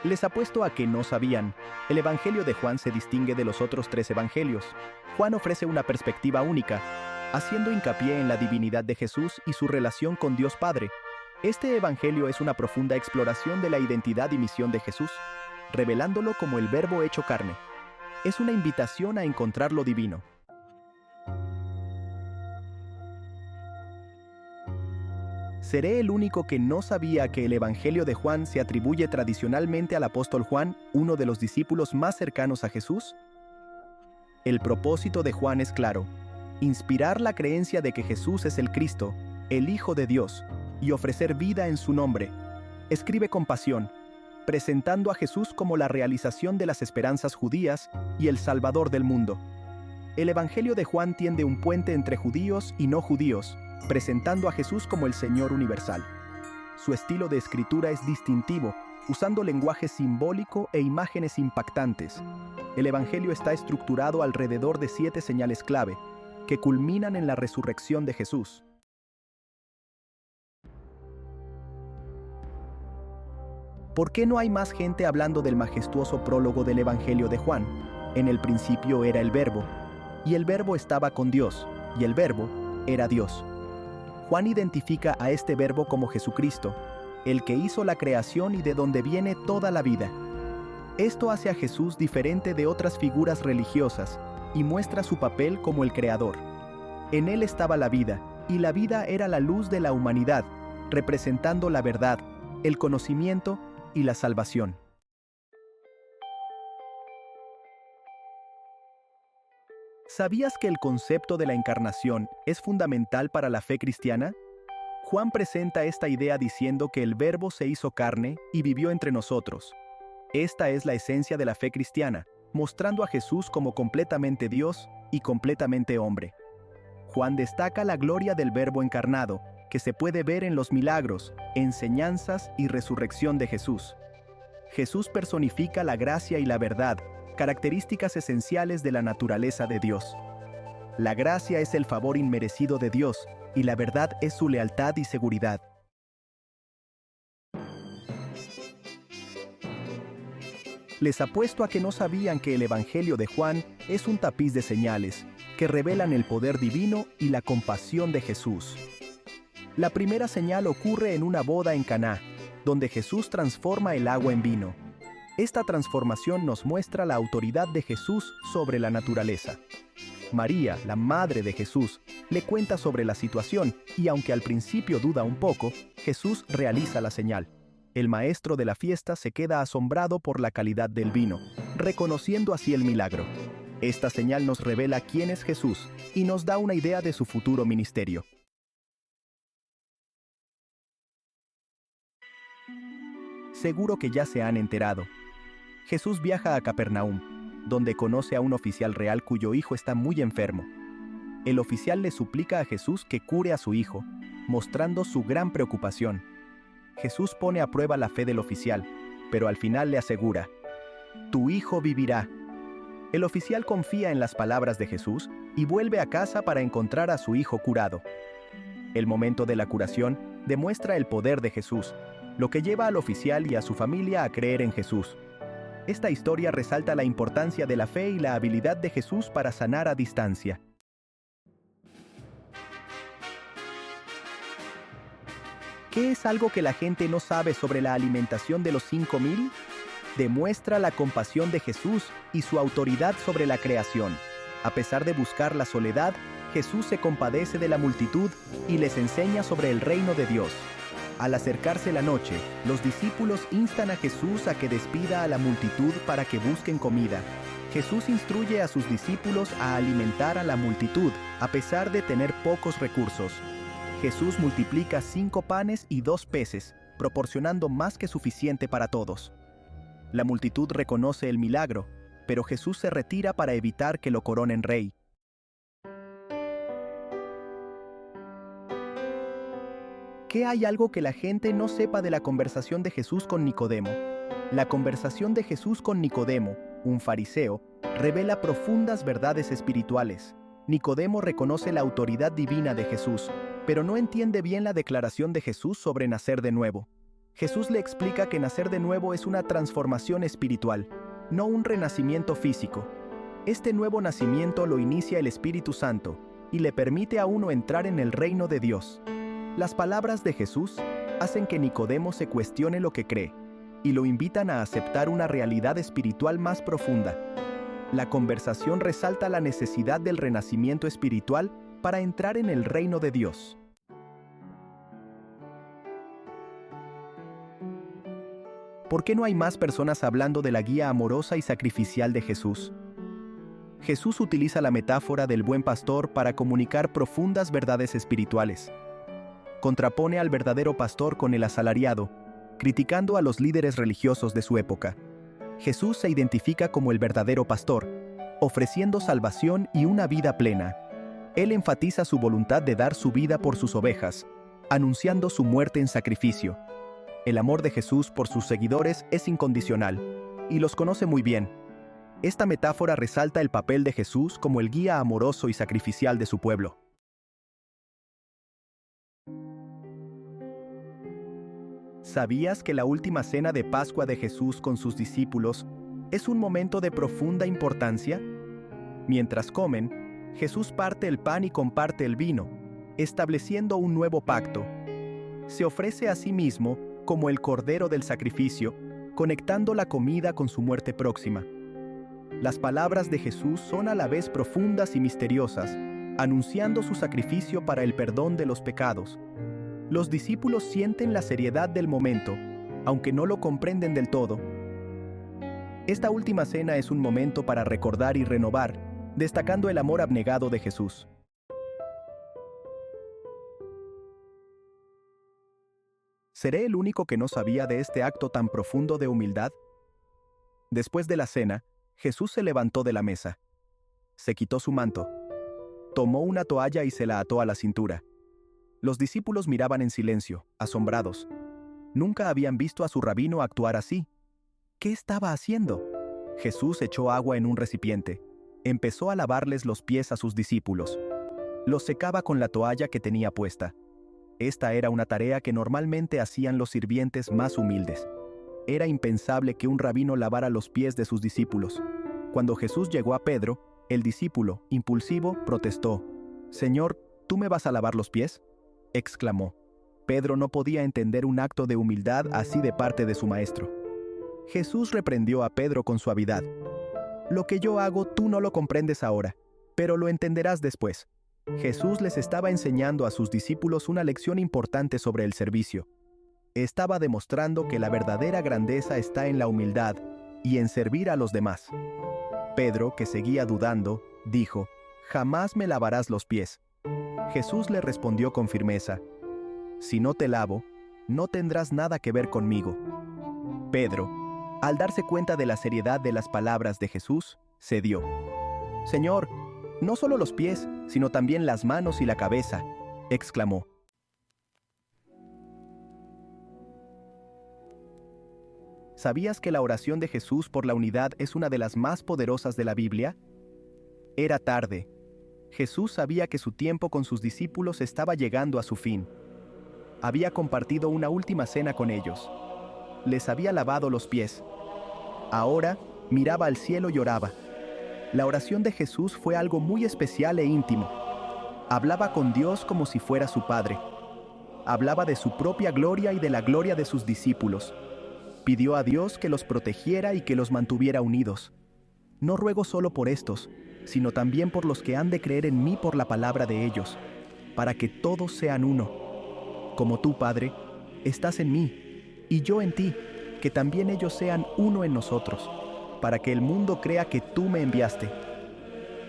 Les apuesto a que no sabían. El Evangelio de Juan se distingue de los otros 3 evangelios. Juan ofrece una perspectiva única, haciendo hincapié en la divinidad de Jesús y su relación con Dios Padre. Este evangelio es una profunda exploración de la identidad y misión de Jesús, revelándolo como el Verbo hecho carne. Es una invitación a encontrar lo divino. ¿Seré el único que no sabía que el Evangelio de Juan se atribuye tradicionalmente al apóstol Juan, uno de los discípulos más cercanos a Jesús? El propósito de Juan es claro: inspirar la creencia de que Jesús es el Cristo, el Hijo de Dios, y ofrecer vida en su nombre. Escribe con pasión, presentando a Jesús como la realización de las esperanzas judías y el Salvador del mundo. El Evangelio de Juan tiende un puente entre judíos y no judíos, presentando a Jesús como el Señor universal. Su estilo de escritura es distintivo, usando lenguaje simbólico e imágenes impactantes. El Evangelio está estructurado alrededor de 7 señales clave, que culminan en la resurrección de Jesús. ¿Por qué no hay más gente hablando del majestuoso prólogo del Evangelio de Juan? En el principio era el Verbo, y el Verbo estaba con Dios, y el Verbo era Dios. Juan identifica a este Verbo como Jesucristo, el que hizo la creación y de donde viene toda la vida. Esto hace a Jesús diferente de otras figuras religiosas y muestra su papel como el Creador. En él estaba la vida, y la vida era la luz de la humanidad, representando la verdad, el conocimiento y la salvación. ¿Sabías que el concepto de la encarnación es fundamental para la fe cristiana? Juan presenta esta idea diciendo que el Verbo se hizo carne y vivió entre nosotros. Esta es la esencia de la fe cristiana, mostrando a Jesús como completamente Dios y completamente hombre. Juan destaca la gloria del Verbo encarnado, que se puede ver en los milagros, enseñanzas y resurrección de Jesús. Jesús personifica la gracia y la verdad, características esenciales de la naturaleza de Dios. La gracia es el favor inmerecido de Dios, y la verdad es su lealtad y seguridad. Les apuesto a que no sabían que el Evangelio de Juan es un tapiz de señales, que revelan el poder divino y la compasión de Jesús. La primera señal ocurre en una boda en Caná, donde Jesús transforma el agua en vino. Esta transformación nos muestra la autoridad de Jesús sobre la naturaleza. María, la madre de Jesús, le cuenta sobre la situación y aunque al principio duda un poco, Jesús realiza la señal. El maestro de la fiesta se queda asombrado por la calidad del vino, reconociendo así el milagro. Esta señal nos revela quién es Jesús y nos da una idea de su futuro ministerio. Seguro que ya se han enterado. Jesús viaja a Capernaum, donde conoce a un oficial real cuyo hijo está muy enfermo. El oficial le suplica a Jesús que cure a su hijo, mostrando su gran preocupación. Jesús pone a prueba la fe del oficial, pero al final le asegura: «Tu hijo vivirá». El oficial confía en las palabras de Jesús y vuelve a casa para encontrar a su hijo curado. El momento de la curación demuestra el poder de Jesús, lo que lleva al oficial y a su familia a creer en Jesús. Esta historia resalta la importancia de la fe y la habilidad de Jesús para sanar a distancia. ¿Qué es algo que la gente no sabe sobre la alimentación de los 5,000? Demuestra la compasión de Jesús y su autoridad sobre la creación. A pesar de buscar la soledad, Jesús se compadece de la multitud y les enseña sobre el reino de Dios. Al acercarse la noche, los discípulos instan a Jesús a que despida a la multitud para que busquen comida. Jesús instruye a sus discípulos a alimentar a la multitud, a pesar de tener pocos recursos. Jesús multiplica 5 panes y 2 peces, proporcionando más que suficiente para todos. La multitud reconoce el milagro, pero Jesús se retira para evitar que lo coronen rey. ¿Qué hay algo que la gente no sepa de la conversación de Jesús con Nicodemo? La conversación de Jesús con Nicodemo, un fariseo, revela profundas verdades espirituales. Nicodemo reconoce la autoridad divina de Jesús, pero no entiende bien la declaración de Jesús sobre nacer de nuevo. Jesús le explica que nacer de nuevo es una transformación espiritual, no un renacimiento físico. Este nuevo nacimiento lo inicia el Espíritu Santo y le permite a uno entrar en el reino de Dios. Las palabras de Jesús hacen que Nicodemo se cuestione lo que cree y lo invitan a aceptar una realidad espiritual más profunda. La conversación resalta la necesidad del renacimiento espiritual para entrar en el reino de Dios. ¿Por qué no hay más personas hablando de la guía amorosa y sacrificial de Jesús? Jesús utiliza la metáfora del buen pastor para comunicar profundas verdades espirituales. Contrapone al verdadero pastor con el asalariado, criticando a los líderes religiosos de su época. Jesús se identifica como el verdadero pastor, ofreciendo salvación y una vida plena. Él enfatiza su voluntad de dar su vida por sus ovejas, anunciando su muerte en sacrificio. El amor de Jesús por sus seguidores es incondicional, y los conoce muy bien. Esta metáfora resalta el papel de Jesús como el guía amoroso y sacrificial de su pueblo. ¿Sabías que la última cena de Pascua de Jesús con sus discípulos es un momento de profunda importancia? Mientras comen, Jesús parte el pan y comparte el vino, estableciendo un nuevo pacto. Se ofrece a sí mismo como el Cordero del sacrificio, conectando la comida con su muerte próxima. Las palabras de Jesús son a la vez profundas y misteriosas, anunciando su sacrificio para el perdón de los pecados. Los discípulos sienten la seriedad del momento, aunque no lo comprenden del todo. Esta última cena es un momento para recordar y renovar, destacando el amor abnegado de Jesús. ¿Seré el único que no sabía de este acto tan profundo de humildad? Después de la cena, Jesús se levantó de la mesa. Se quitó su manto. Tomó una toalla y se la ató a la cintura. Los discípulos miraban en silencio, asombrados. Nunca habían visto a su rabino actuar así. ¿Qué estaba haciendo? Jesús echó agua en un recipiente. Empezó a lavarles los pies a sus discípulos. Los secaba con la toalla que tenía puesta. Esta era una tarea que normalmente hacían los sirvientes más humildes. Era impensable que un rabino lavara los pies de sus discípulos. Cuando Jesús llegó a Pedro, el discípulo, impulsivo, protestó. «Señor, ¿tú me vas a lavar los pies?», exclamó. Pedro no podía entender un acto de humildad así de parte de su maestro. Jesús reprendió a Pedro con suavidad. «Lo que yo hago tú no lo comprendes ahora, pero lo entenderás después». Jesús les estaba enseñando a sus discípulos una lección importante sobre el servicio. Estaba demostrando que la verdadera grandeza está en la humildad y en servir a los demás. Pedro, que seguía dudando, dijo: «Jamás me lavarás los pies». Jesús le respondió con firmeza: «Si no te lavo, no tendrás nada que ver conmigo». Pedro, al darse cuenta de la seriedad de las palabras de Jesús, cedió. «Señor, no solo los pies, sino también las manos y la cabeza», exclamó. ¿Sabías que la oración de Jesús por la unidad es una de las más poderosas de la Biblia? Era tarde. Jesús sabía que su tiempo con sus discípulos estaba llegando a su fin. Había compartido una última cena con ellos. Les había lavado los pies. Ahora miraba al cielo y oraba. La oración de Jesús fue algo muy especial e íntimo. Hablaba con Dios como si fuera su Padre. Hablaba de su propia gloria y de la gloria de sus discípulos. Pidió a Dios que los protegiera y que los mantuviera unidos. «No ruego solo por estos, sino también por los que han de creer en mí por la palabra de ellos, para que todos sean uno. Como tú, Padre, estás en mí, y yo en ti, que también ellos sean uno en nosotros, para que el mundo crea que tú me enviaste».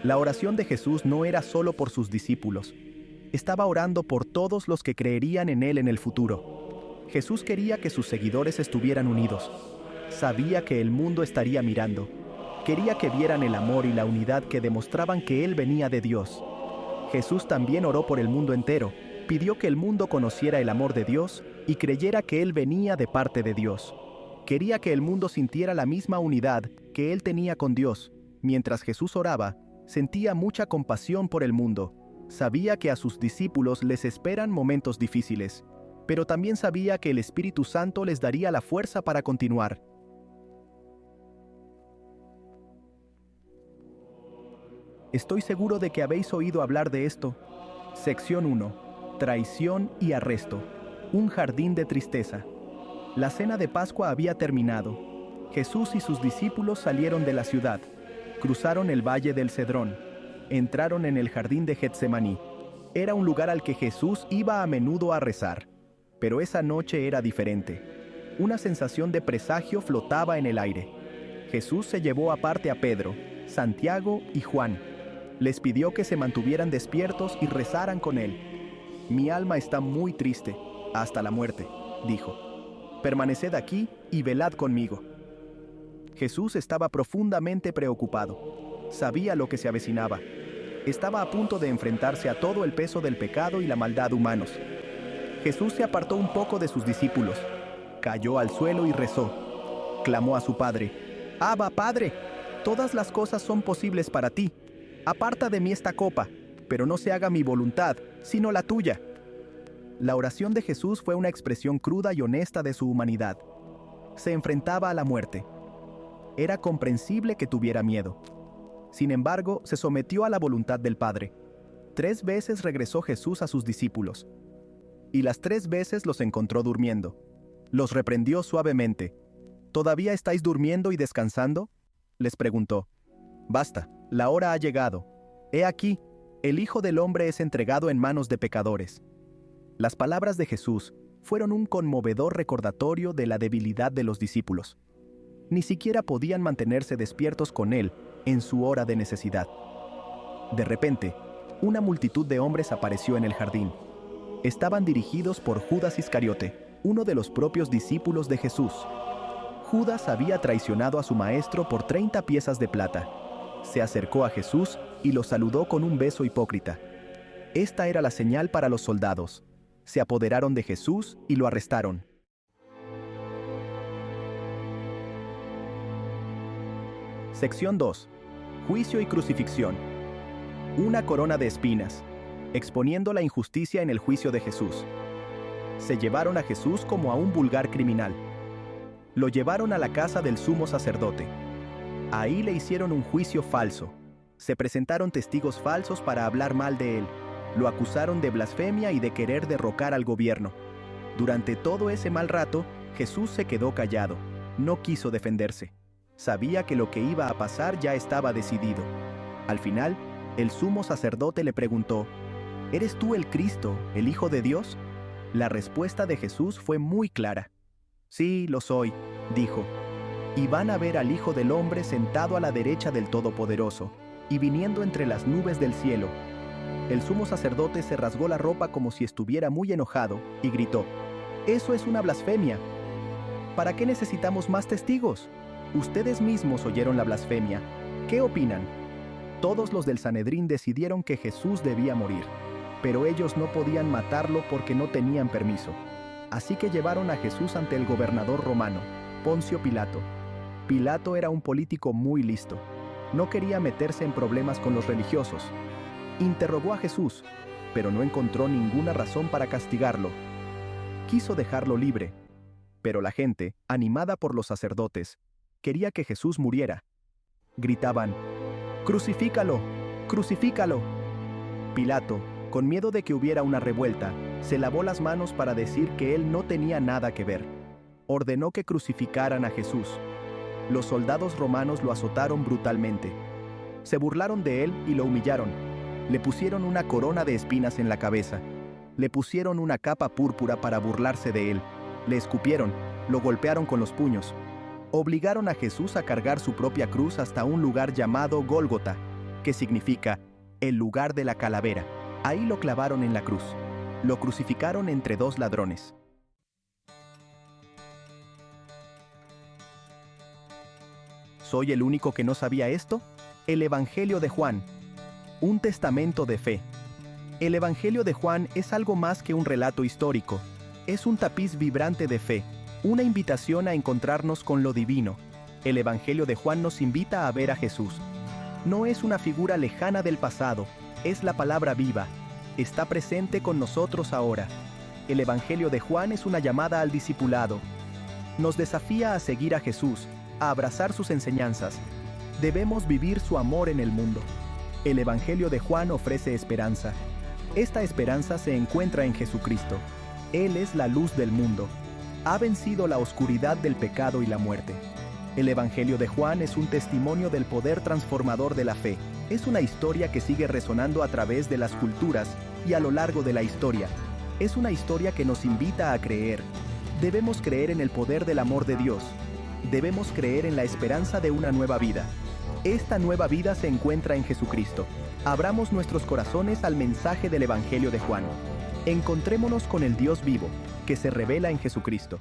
La oración de Jesús no era solo por sus discípulos. Estaba orando por todos los que creerían en Él en el futuro. Jesús quería que sus seguidores estuvieran unidos. Sabía que el mundo estaría mirando. Quería que vieran el amor y la unidad que demostraban que Él venía de Dios. Jesús también oró por el mundo entero. Pidió que el mundo conociera el amor de Dios y creyera que Él venía de parte de Dios. Quería que el mundo sintiera la misma unidad que Él tenía con Dios. Mientras Jesús oraba, sentía mucha compasión por el mundo. Sabía que a sus discípulos les esperan momentos difíciles. pero también sabía que el Espíritu Santo les daría la fuerza para continuar. Estoy seguro de que habéis oído hablar de esto. Sección 1. Traición y arresto. Un jardín de tristeza. La cena de Pascua había terminado. Jesús y sus discípulos salieron de la ciudad, cruzaron el valle del Cedrón, entraron en el jardín de Getsemaní. Era un lugar al que Jesús iba a menudo a rezar, pero esa noche era diferente. Una sensación de presagio flotaba en el aire. Jesús se llevó aparte a Pedro, Santiago y Juan. Les pidió que se mantuvieran despiertos y rezaran con él. «Mi alma está muy triste, hasta la muerte», dijo. «Permaneced aquí y velad conmigo». Jesús estaba profundamente preocupado. Sabía lo que se avecinaba. Estaba a punto de enfrentarse a todo el peso del pecado y la maldad humanos. Jesús se apartó un poco de sus discípulos. Cayó al suelo y rezó. Clamó a su Padre: «Abba, Padre, todas las cosas son posibles para ti. Aparta de mí esta copa, pero no se haga mi voluntad, sino la tuya». La oración de Jesús fue una expresión cruda y honesta de su humanidad. Se enfrentaba a la muerte. Era comprensible que tuviera miedo. Sin embargo, se sometió a la voluntad del Padre. 3 veces regresó Jesús a sus discípulos. Y las 3 veces los encontró durmiendo. Los reprendió suavemente. «¿Todavía estáis durmiendo y descansando?», les preguntó. «Basta, la hora ha llegado. He aquí, el Hijo del Hombre es entregado en manos de pecadores». Las palabras de Jesús fueron un conmovedor recordatorio de la debilidad de los discípulos. Ni siquiera podían mantenerse despiertos con él en su hora de necesidad. De repente, una multitud de hombres apareció en el jardín. Estaban dirigidos por Judas Iscariote, uno de los propios discípulos de Jesús. Judas había traicionado a su maestro por 30 piezas de plata. Se acercó a Jesús y lo saludó con un beso hipócrita. Esta era la señal para los soldados. Se apoderaron de Jesús y lo arrestaron. Sección 2. Juicio y crucifixión. Una corona de espinas, exponiendo la injusticia en el juicio de Jesús. Se llevaron a Jesús como a un vulgar criminal. Lo llevaron a la casa del sumo sacerdote. Ahí le hicieron un juicio falso. Se presentaron testigos falsos para hablar mal de él. Lo acusaron de blasfemia y de querer derrocar al gobierno. Durante todo ese mal rato, Jesús se quedó callado. No quiso defenderse. Sabía que lo que iba a pasar ya estaba decidido. Al final, el sumo sacerdote le preguntó: ¿Eres tú el Cristo, el Hijo de Dios? La respuesta de Jesús fue muy clara. Sí, lo soy, dijo. Y van a ver al Hijo del Hombre sentado a la derecha del Todopoderoso, y viniendo entre las nubes del cielo. El sumo sacerdote se rasgó la ropa como si estuviera muy enojado, y gritó: «Eso es una blasfemia. ¿Para qué necesitamos más testigos? Ustedes mismos oyeron la blasfemia. ¿Qué opinan?». Todos los del Sanedrín decidieron que Jesús debía morir, pero ellos no podían matarlo porque no tenían permiso. Así que llevaron a Jesús ante el gobernador romano, Poncio Pilato. Pilato era un político muy listo. No quería meterse en problemas con los religiosos. Interrogó a Jesús, pero no encontró ninguna razón para castigarlo. Quiso dejarlo libre, pero la gente, animada por los sacerdotes, quería que Jesús muriera. Gritaban: «¡Crucifícalo! ¡Crucifícalo!». Pilato, con miedo de que hubiera una revuelta, se lavó las manos para decir que él no tenía nada que ver. Ordenó que crucificaran a Jesús. Los soldados romanos lo azotaron brutalmente. Se burlaron de él y lo humillaron. Le pusieron una corona de espinas en la cabeza. Le pusieron una capa púrpura para burlarse de él. Le escupieron, lo golpearon con los puños. Obligaron a Jesús a cargar su propia cruz hasta un lugar llamado Gólgota, que significa el lugar de la calavera. Ahí lo clavaron en la cruz. Lo crucificaron entre 2 ladrones. ¿Soy el único que no sabía esto? El Evangelio de Juan. Un testamento de fe. El Evangelio de Juan es algo más que un relato histórico. Es un tapiz vibrante de fe, una invitación a encontrarnos con lo divino. El Evangelio de Juan nos invita a ver a Jesús. No es una figura lejana del pasado, es la palabra viva. Está presente con nosotros ahora. El Evangelio de Juan es una llamada al discipulado. Nos desafía a seguir a Jesús, a abrazar sus enseñanzas. Debemos vivir su amor en el mundo. El Evangelio de Juan ofrece esperanza. Esta esperanza se encuentra en Jesucristo. Él es la luz del mundo. Ha vencido la oscuridad del pecado y la muerte. El Evangelio de Juan es un testimonio del poder transformador de la fe. Es una historia que sigue resonando a través de las culturas y a lo largo de la historia. Es una historia que nos invita a creer. Debemos creer en el poder del amor de Dios. Debemos creer en la esperanza de una nueva vida. Esta nueva vida se encuentra en Jesucristo. Abramos nuestros corazones al mensaje del Evangelio de Juan. Encontrémonos con el Dios vivo, que se revela en Jesucristo.